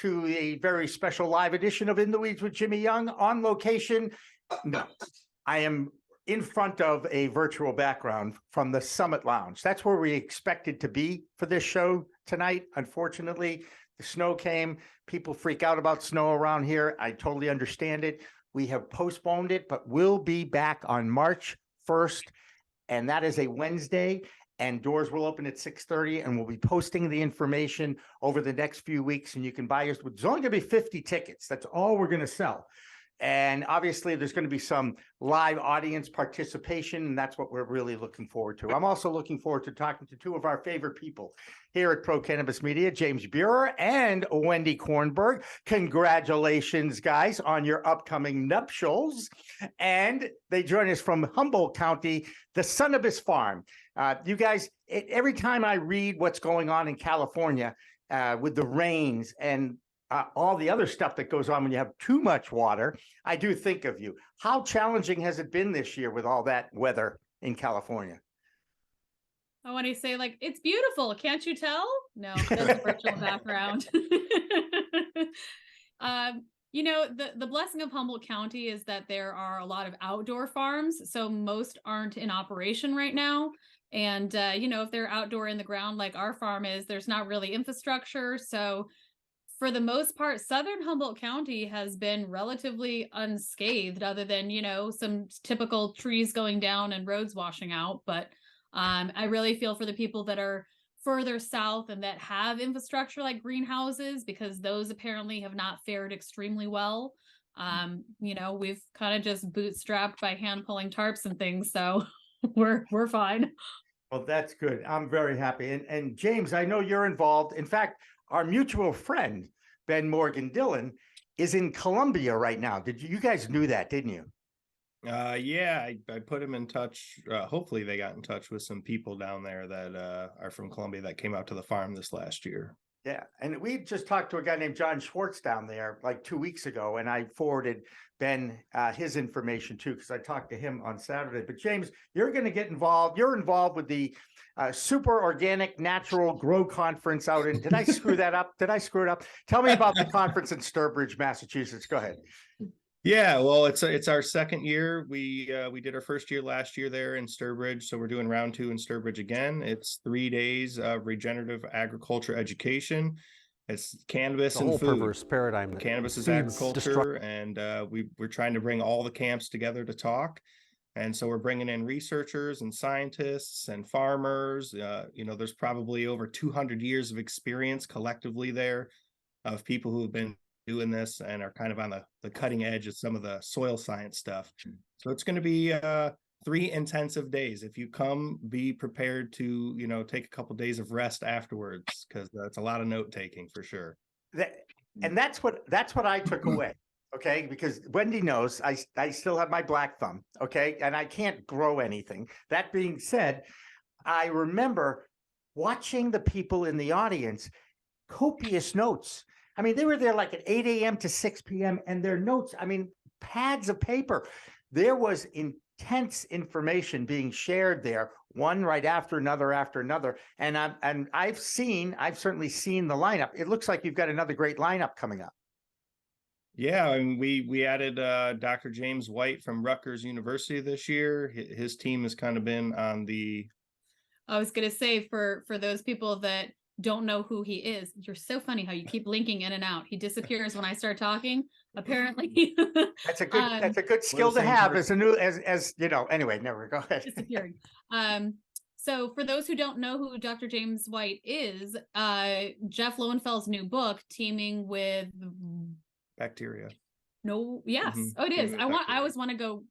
to a very special live edition of In the Weeds with Jimmy Young on location. No, I am in front of a virtual background from the Summit Lounge. That's where we expected to be for this show tonight. Unfortunately, the snow came. People freak out about snow around here. I totally understand it. We have postponed it, but we'll be back on March 1st, and that is a Wednesday. And doors will open at 6:30, and we'll be posting the information over the next few weeks. And you can buy us. There's only going to be 50 tickets. That's all we're going to sell. And obviously, there's going to be some live audience participation, and that's what we're really looking forward to. I'm also looking forward to talking to two of our favorite people here at Pro Cannabis Media, James Beurer and Wendy Kornberg. Congratulations, guys, on your upcoming nuptials. And they join us from Humboldt County, the Sunnyabis Farm. You guys, every time I read what's going on in California with the rains and all the other stuff that goes on when you have too much water, I do think of you. How challenging has it been this year with all that weather in California? I want to say, like, it's beautiful. Can't you tell? No, that's a virtual background. The blessing of Humboldt County is that there are a lot of outdoor farms. So most aren't in operation right now. And, if they're outdoor in the ground, like our farm is, there's not really infrastructure. So for the most part, Southern Humboldt County has been relatively unscathed other than, some typical trees going down and roads washing out. But I really feel for the people that are further south and that have infrastructure like greenhouses, because those apparently have not fared extremely well. We've kind of just bootstrapped by hand pulling tarps and things. So we're fine. Well, that's good. I'm very happy. And James, I know you're involved. In fact, our mutual friend, Ben Morgan Dillon, is in Colombia right now. You guys knew that, didn't you? Yeah, I put him in touch. Hopefully they got in touch with some people down there that are from Colombia that came out to the farm this last year. Yeah. And we just talked to a guy named John Schwartz down there like 2 weeks ago. And I forwarded Ben his information too, because I talked to him on Saturday. But James, you're going to get involved. You're involved with the Super Organic Natural Grow Conference out in, did I screw that up? Did I screw it up? Tell me about the conference in Sturbridge, Massachusetts. Go ahead. Yeah, well, it's our second year. We did our first year last year there in Sturbridge, so we're doing round 2 in Sturbridge again. It's 3 days of regenerative agriculture education. It's cannabis and food. Perverse paradigm. Cannabis is agriculture, and we're trying to bring all the camps together to talk. And so we're bringing in researchers and scientists and farmers. There's probably over 200 years of experience collectively there of people who have been doing this and are kind of on the cutting edge of some of the soil science stuff. So it's going to be 3 intensive days. If you come, be prepared to, take a couple of days of rest afterwards, because that's a lot of note taking for sure. And that's what I took away. Okay, because Wendy knows I still have my black thumb. Okay, and I can't grow anything. That being said, I remember watching the people in the audience, copious notes. I mean, they were there like at 8 a.m. to 6 p.m. and their notes, pads of paper. There was intense information being shared there, one right after another. And I've certainly seen the lineup. It looks like you've got another great lineup coming up. Yeah, and we added Dr. James White from Rutgers University this year. His team has kind of been on the... I was going to say, for those people that don't know who he is, you're so funny how you keep linking in and out. He disappears when I start talking, apparently. That's a good skill to have anyway, never go ahead. Disappearing. So for those who don't know who Dr. James White is, Jeff Lowenfeld's new book, Teaming with Bacteria. No, yes. Mm-hmm. Oh, it is. I always want to go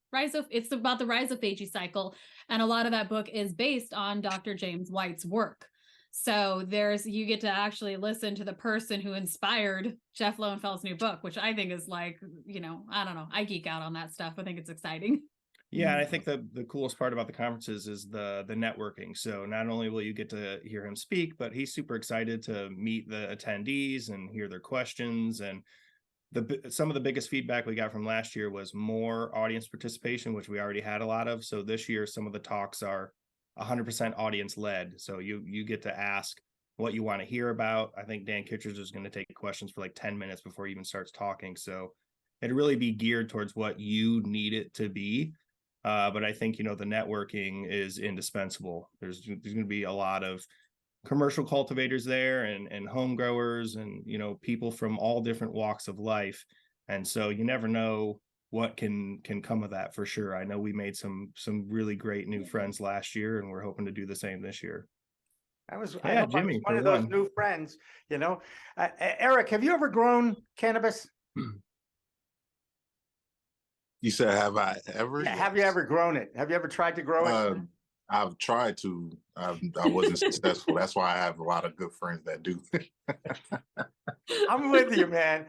it's about the rhizophagy cycle. And a lot of that book is based on Dr. James White's work. So you get to actually listen to the person who inspired Jeff Lowenfeld's new book, which I think is like, I don't know. I geek out on that stuff. I think it's exciting. Yeah, and I think the coolest part about the conferences is the networking. So not only will you get to hear him speak, but he's super excited to meet the attendees and hear their questions. And some of the biggest feedback we got from last year was more audience participation, which we already had a lot of. So this year, some of the talks are 100% audience led. So you get to ask what you want to hear about. I think Dan Kitchers is going to take questions for like 10 minutes before he even starts talking. So it'd really be geared towards what you need it to be. But I think, the networking is indispensable. There's going to be a lot of commercial cultivators there and home growers and, people from all different walks of life. And so you never know what can come of that for sure. I know we made some really great new friends last year, and we're hoping to do the same this year. I hope Jimmy, I was one of those new friends, Eric, have you ever grown cannabis? You said, have I ever? Yeah, have you ever grown it? Have you ever tried to grow it? I've tried to. I wasn't successful. That's why I have a lot of good friends that do. I'm with you, man.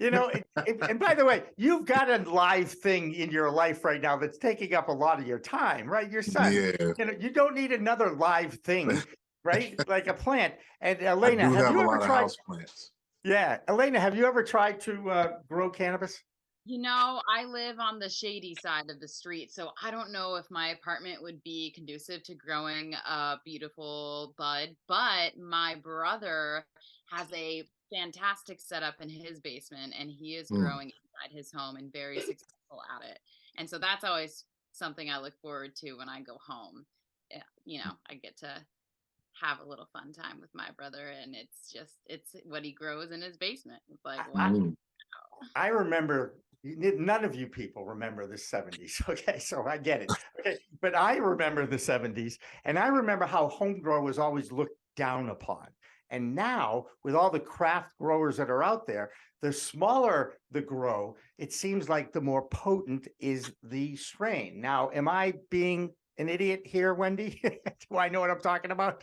And by the way, you've got a live thing in your life right now that's taking up a lot of your time, right? Your son. Yeah. You don't need another live thing, right? Like a plant. And Alaina, I do have you a ever lot of tried? house plants. Yeah, Alaina, have you ever tried to grow cannabis? I live on the shady side of the street, so I don't know if my apartment would be conducive to growing a beautiful bud, but my brother has a fantastic setup in his basement, and he is growing inside his home and very successful at it. And so that's always something I look forward to when I go home. I get to have a little fun time with my brother, and it's what he grows in his basement. It's like, wow. I remember, none of you people remember the 70s. Okay, so I get it. Okay, but I remember the 70s, and I remember how home grow was always looked down upon. And now, with all the craft growers that are out there, the smaller the grow, it seems like the more potent is the strain. Now, am I being an idiot here, Wendy? Do I know what I'm talking about?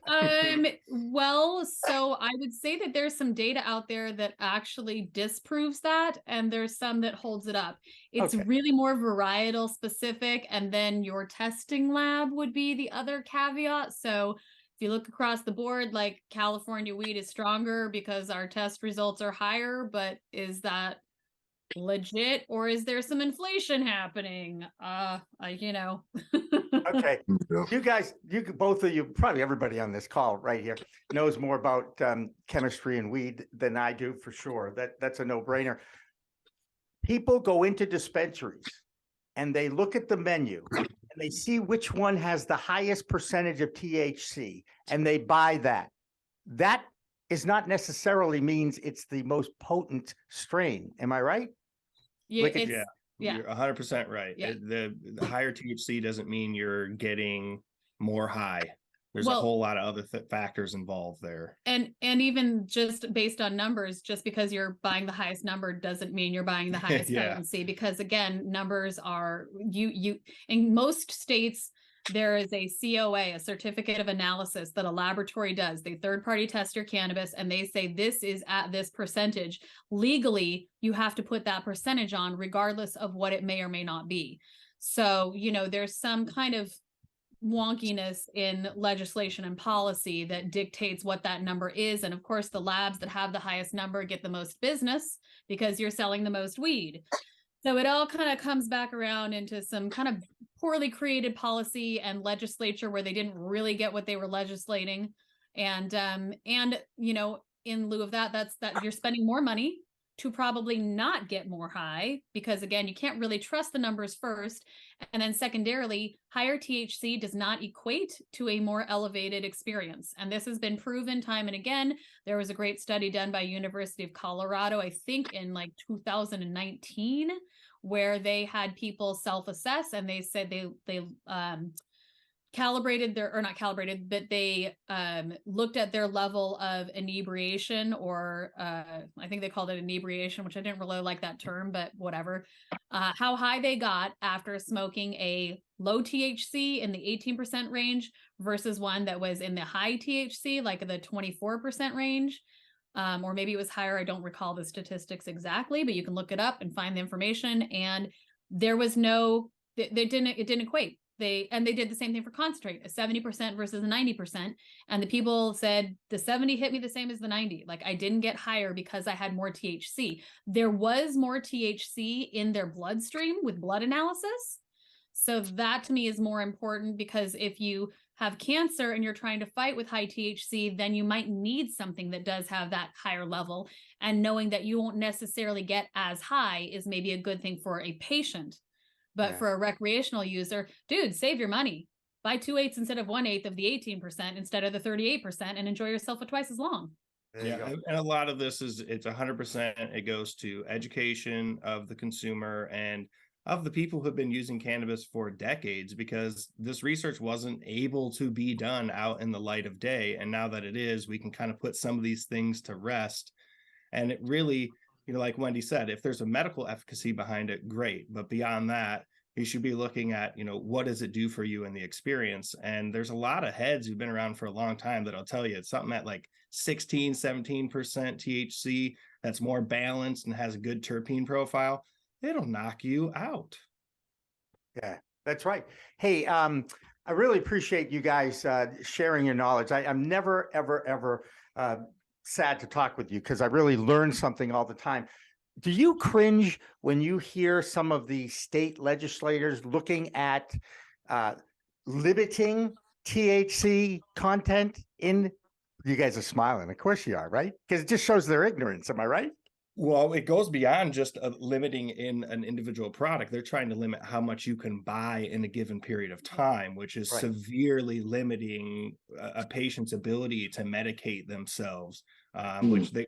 Well, so I would say that there's some data out there that actually disproves that, and there's some that holds it up. It's really more varietal specific, and then your testing lab would be the other caveat. So if you look across the board, like California weed is stronger because our test results are higher, but is that legit, or is there some inflation happening? Okay, you guys, both of you, probably everybody on this call right here knows more about chemistry and weed than I do, for sure. That's a no-brainer. People go into dispensaries and they look at the menu and they see which one has the highest percentage of THC, and they buy that. That is not necessarily means it's the most potent strain. Am I right? Yeah, you're 100% right. Yeah. The higher THC doesn't mean you're getting more high. There's a whole lot of other factors involved there. And even just based on numbers, just because you're buying the highest number doesn't mean you're buying the highest potency, because again, numbers are you in most states. There is a COA, a certificate of analysis, that a laboratory does. They third-party test your cannabis and they say this is at this percentage. Legally, you have to put that percentage on regardless of what it may or may not be. So, there's some kind of wonkiness in legislation and policy that dictates what that number is. And of course, the labs that have the highest number get the most business because you're selling the most weed. So it all kind of comes back around into some kind of poorly created policy and legislature where they didn't really get what they were legislating. And in lieu of that, that's you're spending more money to probably not get more high, because again, you can't really trust the numbers first. And then secondarily, higher THC does not equate to a more elevated experience. And this has been proven time and again. There was a great study done by University of Colorado, I think in like 2019, where they had people self-assess, and they said they calibrated their, or not calibrated, but they looked at their level of inebriation, or I think they called it inebriation, which I didn't really like that term, but whatever. How high they got after smoking a low THC in the 18% range versus one that was in the high THC, like the 24% range. Or maybe it was higher. I don't recall the statistics exactly, but you can look it up and find the information. And there was it didn't equate. They did the same thing for concentrate, a 70% versus a 90%. And the people said the 70 hit me the same as the 90. Like, I didn't get higher because I had more THC. There was more THC in their bloodstream with blood analysis. So that to me is more important, because if you have cancer and you're trying to fight with high THC, then you might need something that does have that higher level. And knowing that you won't necessarily get as high is maybe a good thing for a patient. But Yeah. for a recreational user, dude, save your money. Buy 2/8 instead of 1/8 of the 18% instead of the 38% and enjoy yourself for twice as long. There you Yeah, go. and a lot of this is it's 100%. It goes to education of the consumer and of the people who have been using cannabis for decades, because this research wasn't able to be done out in the light of day. And now that it is, we can kind of put some of these things to rest. And it really, like Wendy said, if there's a medical efficacy behind it, great. But beyond that, you should be looking at, what does it do for you in the experience? And there's a lot of heads who've been around for a long time that'll tell you it's something at like 16, 17% THC that's more balanced and has a good terpene profile. It'll knock you out. Yeah, that's right. Hey, I really appreciate you guys sharing your knowledge. I'm never, ever, ever sad to talk with you because I really learn something all the time. Do you cringe when you hear some of the state legislators looking at limiting THC content in? You guys are smiling. Of course you are, right? Because it just shows their ignorance. Am I right? Well, it goes beyond just limiting in an individual product. They're trying to limit how much you can buy in a given period of time, which is Right. severely limiting a patient's ability to medicate themselves, which they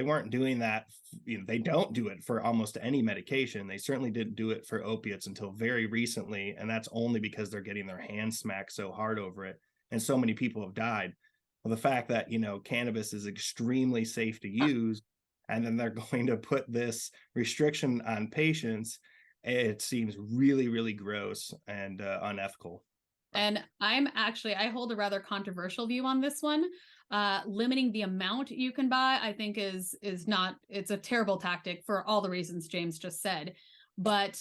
weren't doing that. They don't do it for almost any medication. They certainly didn't do it for opiates until very recently. And that's only because they're getting their hands smacked so hard over it. And so many people have died. Well, the fact that, cannabis is extremely safe to use, and then they're going to put this restriction on patients, it seems really, really gross and unethical. And I hold a rather controversial view on this one. Limiting the amount you can buy, I think it's a terrible tactic for all the reasons James just said. But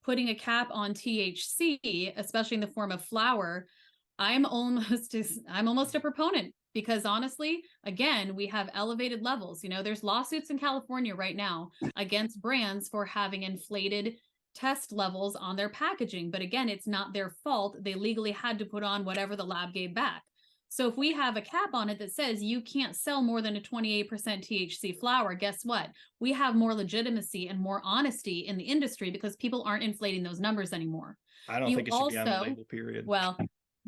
putting a cap on THC, especially in the form of flower, I'm almost a proponent. Because honestly, again, we have elevated levels. There's lawsuits in California right now against brands for having inflated test levels on their packaging. But again, it's not their fault. They legally had to put on whatever the lab gave back. So if we have a cap on it that says you can't sell more than a 28% THC flower, guess what? We have more legitimacy and more honesty in the industry because people aren't inflating those numbers anymore. I don't think it should be on the label, period. Well,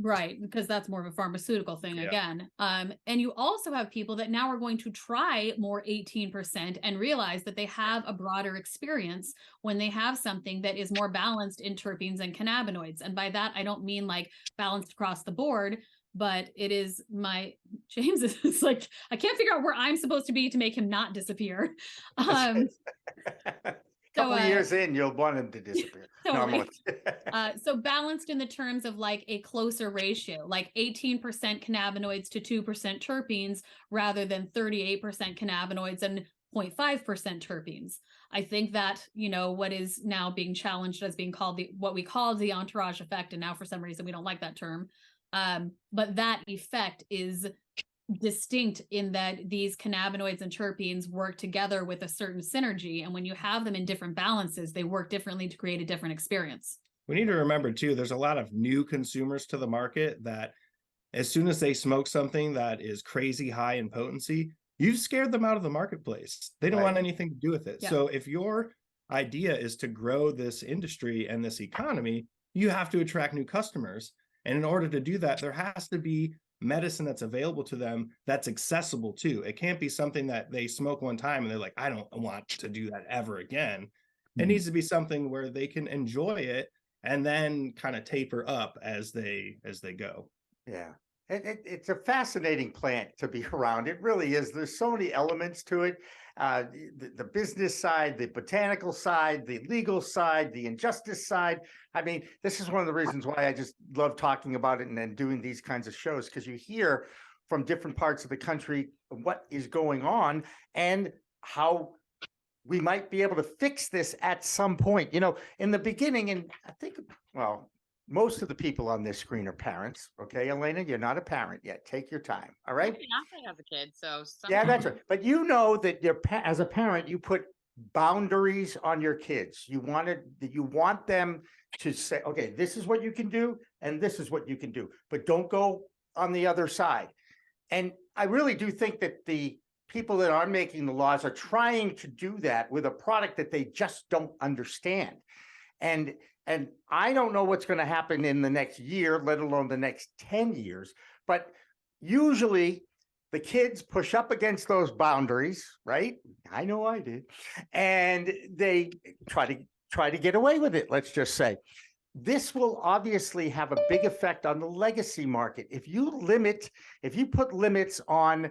right, because that's more of a pharmaceutical thing again. And you also have people that now are going to try more 18% and realize that they have a broader experience when they have something that is more balanced in terpenes and cannabinoids. And by that, I don't mean like balanced across the board, but it is James is like, I can't figure out where I'm supposed to be to make him not disappear. Couple of years in, you'll want him to disappear. Totally. So balanced in the terms of like a closer ratio, like 18% cannabinoids to 2% terpenes rather than 38% cannabinoids and 0.5% terpenes. I think that, what is now being challenged as being called what we call the entourage effect. And now for some reason, we don't like that term. But that effect is distinct in that these cannabinoids and terpenes work together with a certain synergy. And when you have them in different balances, they work differently to create a different experience. We need to remember too, there's a lot of new consumers to the market that as soon as they smoke something that is crazy high in potency, you've scared them out of the marketplace. They don't want anything to do with it. Yeah. So if your idea is to grow this industry and this economy, you have to attract new customers. And in order to do that, there has to be medicine that's available to them that's accessible too. It can't be something that they smoke one time and they're like, I don't want to do that ever again. It needs to be something where they can enjoy it and then kind of taper up as they go. Yeah. It's a fascinating plant to be around. It really is. There's so many elements to it. The business side, the botanical side, the legal side, the injustice side. I mean, this is one of the reasons why I just love talking about it and then doing these kinds of shows, because you hear from different parts of the country what is going on and how we might be able to fix this at some point. In the beginning, and I think, most of the people on this screen are parents. Okay, Alaina, you're not a parent yet. Take your time. All right. I have a kid, so yeah, that's right. But you know that as a parent, you put boundaries on your kids. You want them to say, okay, this is what you can do and this is what you can do, but don't go on the other side. And I really do think that the people that are making the laws are trying to do that with a product that they just don't understand. And I don't know what's going to happen in the next year, let alone the next 10 years, but usually the kids push up against those boundaries, right? I know I did. And they try to get away with it, let's just say. This will obviously have a big effect on the legacy market. If you put limits on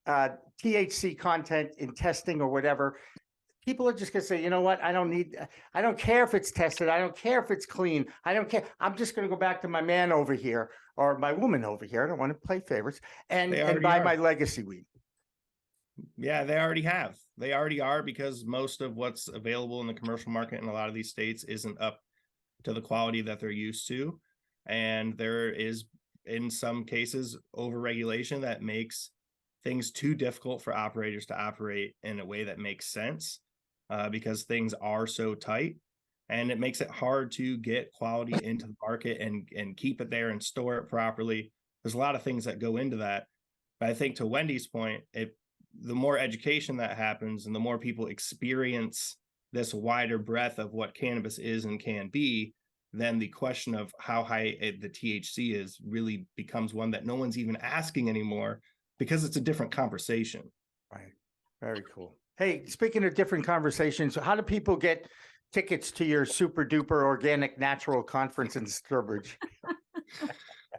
THC content in testing or whatever, people are just going to say, you know what? I don't care if it's tested. I don't care if it's clean. I don't care. I'm just going to go back to my man over here or my woman over here. I don't want to play favorites and buy my legacy weed. Yeah, they already have. They already are, because most of what's available in the commercial market in a lot of these states isn't up to the quality that they're used to. And there is, in some cases, overregulation that makes things too difficult for operators to operate in a way that makes sense, because things are so tight, and it makes it hard to get quality into the market and keep it there and store it properly. There's a lot of things that go into that. But I think, to Wendy's point, the more education that happens and the more people experience this wider breadth of what cannabis is and can be, then the question of how high the THC is really becomes one that no one's even asking anymore, because it's a different conversation. Right. Very cool. Hey, speaking of different conversations, how do people get tickets to your super duper organic natural conference in Sturbridge?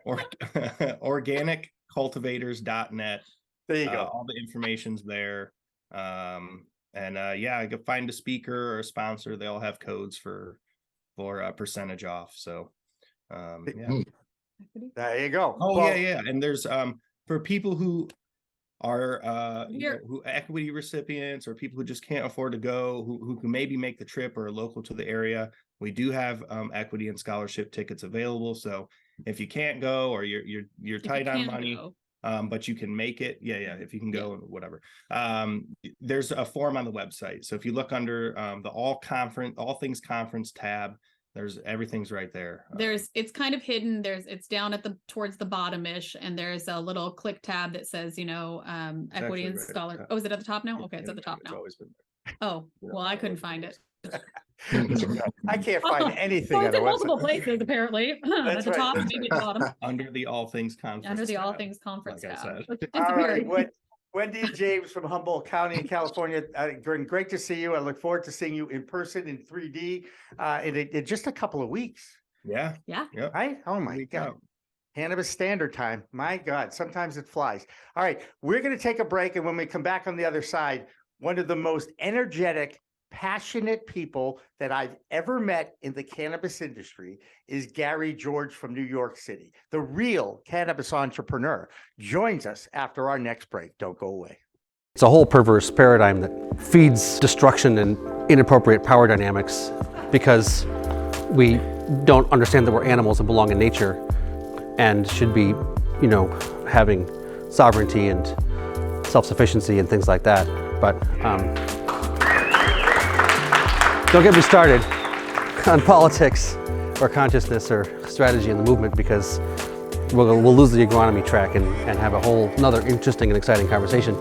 Organiccultivators.net. There you go. All the information's there. I could find a speaker or a sponsor. They all have codes for a percentage off. So There you go. Oh, yeah. And there's for people who are who equity recipients, or people who just can't afford to go, who can maybe make the trip or are local to the area, we do have equity and scholarship tickets available. So if you can't go, or you're tight on money, but you can make it, if you can go, whatever, there's a form on the website. So if you look under the all things conference tab, everything's right there. It's kind of hidden. It's down towards the bottom-ish, and there's a little click tab that says, equity and scholar. Oh, is it at the top now? Okay, it's at the top now. Always been there. Oh, well, I couldn't find it. I can't find anything. It's in multiple places, apparently. At the top, maybe at the bottom. Under the all things conference. Under the all tab, things conference like tab. All right. Wendy and James from Humboldt County in California. Great to see you. I look forward to seeing you in person in 3D in just a couple of weeks. Yeah. Right? Oh my God. Cannabis Standard Time. My God, sometimes it flies. All right, we're going to take a break, and when we come back on the other side, one of the most energetic, passionate people that I've ever met in the cannabis industry is Gary George from New York City. The real cannabis entrepreneur joins us after our next break. Don't go away. It's a whole perverse paradigm that feeds destruction and inappropriate power dynamics, because we don't understand that we're animals and belong in nature and should be, having sovereignty and self-sufficiency and things like that. But don't get me started on politics or consciousness or strategy in the movement, because we'll lose the agronomy track and have a whole another interesting and exciting conversation.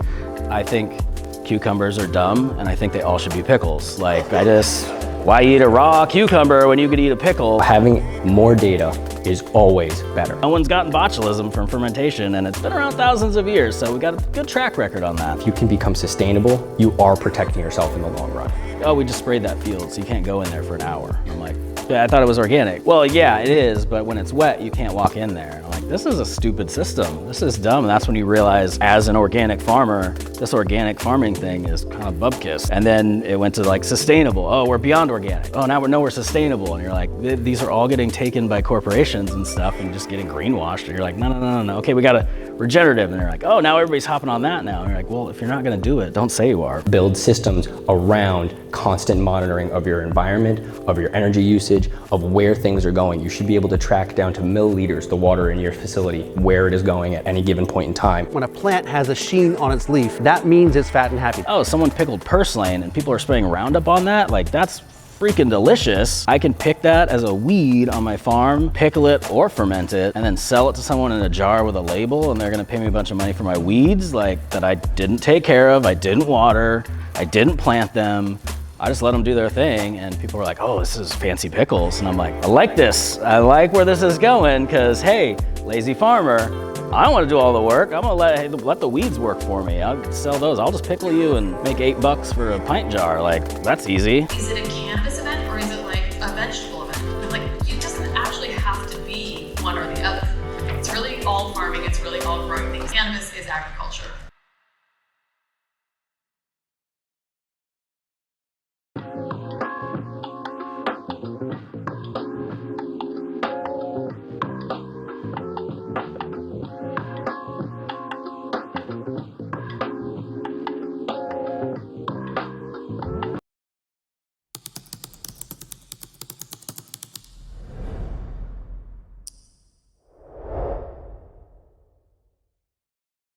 I think cucumbers are dumb, and I think they all should be pickles. Why eat a raw cucumber when you could eat a pickle? Having more data is always better. No one's gotten botulism from fermentation, and it's been around thousands of years, so we got a good track record on that. If you can become sustainable, you are protecting yourself in the long run. Oh, we just sprayed that field, so you can't go in there for an hour. I'm like, yeah, I thought it was organic. Well, yeah, it is, but when it's wet, you can't walk in there. I'm like, this is a stupid system. This is dumb. And that's when you realize, as an organic farmer, this organic farming thing is kind of bubkiss. And then it went to sustainable. Oh, we're beyond organic. Oh, now we're sustainable. And you're like, these are all getting taken by corporations and stuff and just getting greenwashed. And you're like, no. Okay, we gotta regenerative, and they're like, oh, now everybody's hopping on that now. And you're like, well, if you're not gonna do it, don't say you are. Build systems around constant monitoring of your environment, of your energy usage, of where things are going. You should be able to track down to milliliters the water in your facility, where it is going at any given point in time. When a plant has a sheen on its leaf, that means it's fat and happy. Oh, someone pickled purslane and people are spraying Roundup on that? Like, that's freaking delicious. I can pick that as a weed on my farm, pickle it or ferment it, and then sell it to someone in a jar with a label, and they're gonna pay me a bunch of money for my weeds, like, that I didn't take care of, I didn't water, I didn't plant them. I just let them do their thing, and people were like, oh, this is fancy pickles. And I'm like, I like this. I like where this is going, because hey, lazy farmer, I don't want to do all the work. I'm gonna let the weeds work for me. I'll sell those. I'll just pickle you and make $8 for a pint jar. Like, that's easy. Is it a cannabis event or is it like a vegetable event? Like, it doesn't actually have to be one or the other. It's really all farming. It's really all growing things. Cannabis is agriculture.